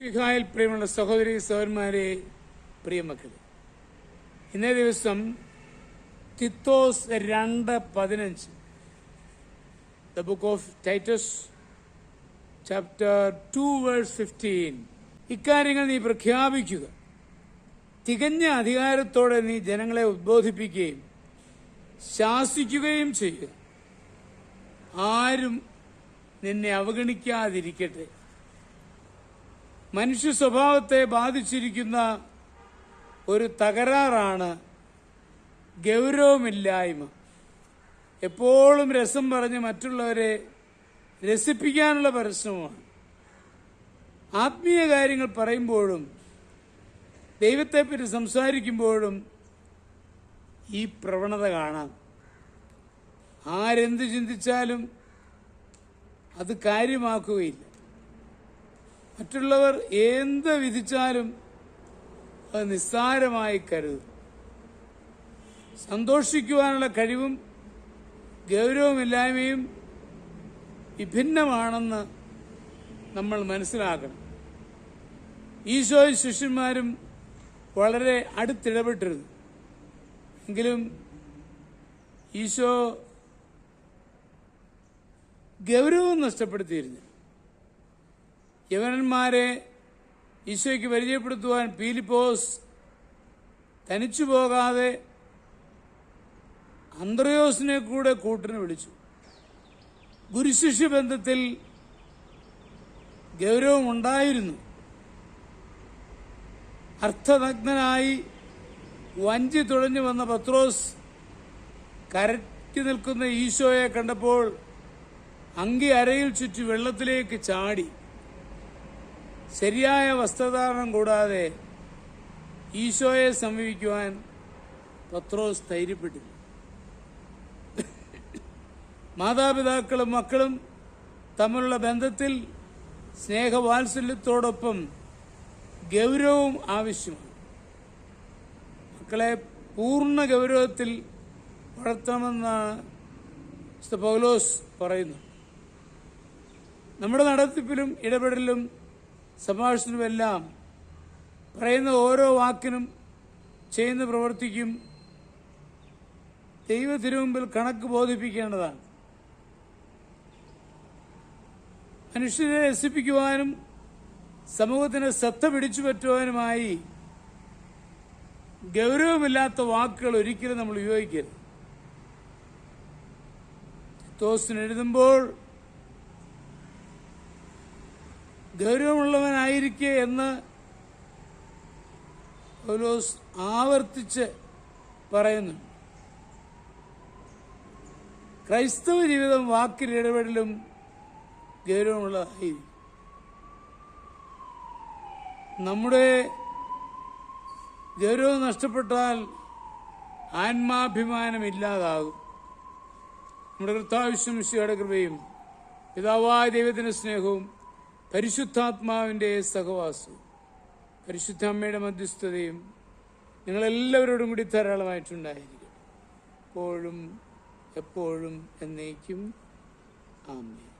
മിഖായിൽ പ്രിയമുള്ള സഹോദരി സഹോദരന്മാരെ, പ്രിയമക്കളെ, ഇന്നേ ദിവസം തിത്തോസ് 2:15 the book of Titus chapter 2:15 ഇക്കാര്യങ്ങൾ നീ പ്രഖ്യാപിക്കുക, തികഞ്ഞ അധികാരത്തോടെ നീ ജനങ്ങളെ ഉദ്ബോധിപ്പിക്കുകയും ശാസിക്കുകയും ചെയ്യുക. ആരും നിന്നെ അവഗണിക്കാതിരിക്കട്ടെ. മനുഷ്യ സ്വഭാവത്തെ ബാധിച്ചിരിക്കുന്ന ഒരു തകരാറാണ് ഗൗരവമില്ലായ്മ. എപ്പോഴും രസം പറഞ്ഞ് മറ്റുള്ളവരെ രസിപ്പിക്കാനുള്ള പരിശ്രമമാണ്. ആത്മീയ കാര്യങ്ങൾ പറയുമ്പോഴും ദൈവത്തെപ്പറ്റി സംസാരിക്കുമ്പോഴും ഈ പ്രവണത കാണാം. ആരെന്ത് ചിന്തിച്ചാലും അത് കാര്യമാക്കുകയില്ല. മറ്റുള്ളവർ എന്ത് വിധിച്ചാലും അത് നിസ്സാരമായി കരുതും. സന്തോഷിക്കുവാനുള്ള കഴിവും ഗൗരവമില്ലായ്മയും വിഭിന്നമാണെന്ന് നമ്മൾ മനസ്സിലാക്കണം. ഈശോയും ശിഷ്യന്മാരും വളരെ അടുത്തിടപെട്ടിരുന്നു. എങ്കിലും ഈശോ ഗൗരവം നഷ്ടപ്പെടുത്തിയിരുന്നു. യവനന്മാരെ ഈശോയ്ക്ക് പരിചയപ്പെടുത്തുവാൻ പീലിപ്പോസ് തനിച്ചു പോകാതെ അന്ത്രയോസിനെ കൂടെ കൂട്ടിന് വിളിച്ചു. ഗുരുശിഷ്യ ബന്ധത്തിൽ ഗൗരവമുണ്ടായിരുന്നു. അർത്ഥനഗ്നനായി വഞ്ചി തുഴഞ്ഞു വന്ന പത്രോസ് കരയ്ക്ക് നിൽക്കുന്ന ഈശോയെ കണ്ടപ്പോൾ അങ്കി അരയിൽ ചുറ്റി വെള്ളത്തിലേക്ക് ചാടി. ശരിയായ വസ്ത്രധാരണം കൂടാതെ ഈശോയെ സമീപിക്കുവാൻ പത്രോസ് ധൈര്യപ്പെട്ടില്ല. മാതാപിതാക്കളും മക്കളും തമ്മിലുള്ള ബന്ധത്തിൽ സ്നേഹവാത്സല്യത്തോടൊപ്പം ഗൗരവവും ആവശ്യമാണ്. മക്കളെ പൂർണ്ണ ഗൗരവത്തിൽ വളർത്തണമെന്നാണ് വിശുദ്ധ പൗലോസ് പറയുന്നത്. നമ്മുടെ നടത്തിപ്പിലും ഇടപെടലിലും സംഭാഷണവുമെല്ലാം പറയുന്ന ഓരോ വാക്കിനും ചെയ്യുന്ന പ്രവൃത്തിക്കും ദൈവത്തിനുമുമ്പിൽ കണക്ക് ബോധിപ്പിക്കേണ്ടതാണ്. മനുഷ്യരെ രസിപ്പിക്കുവാനും സമൂഹത്തിന് ശ്രദ്ധ പിടിച്ചു പറ്റുവാനുമായി ഗൗരവമില്ലാത്ത വാക്കുകൾ ഒരിക്കലും നമ്മൾ ഉപയോഗിക്കരുത്. തിത്തോസിന് എഴുതുമ്പോൾ ഗൗരവമുള്ളവനായിരിക്കെ എന്ന് പൗലോസ് ആവർത്തിച്ച് പറയുന്നു. ക്രൈസ്തവ ജീവിതം വാക്കിൽ ഇടപെടലും ഗൗരവമുള്ളതായിരിക്കും. നമ്മുടെ ഗൗരവം നഷ്ടപ്പെട്ടാൽ ആത്മാഭിമാനം ഇല്ലാതാകും. നമ്മുടെ കർത്താവിശ്വമിശിഹായുടെ കൃപയും പിതാവായ ദൈവത്തിന്റെ സ്നേഹവും പരിശുദ്ധാത്മാവിന്റെ സഹവാസവും പരിശുദ്ധ അമ്മയുടെ മധ്യസ്ഥതയും നിങ്ങളെല്ലാവരോടും കൂടി ധാരാളമായിട്ടുണ്ടായിരിക്കും, എപ്പോഴും എപ്പോഴും എന്നേക്കും. ആമേൻ.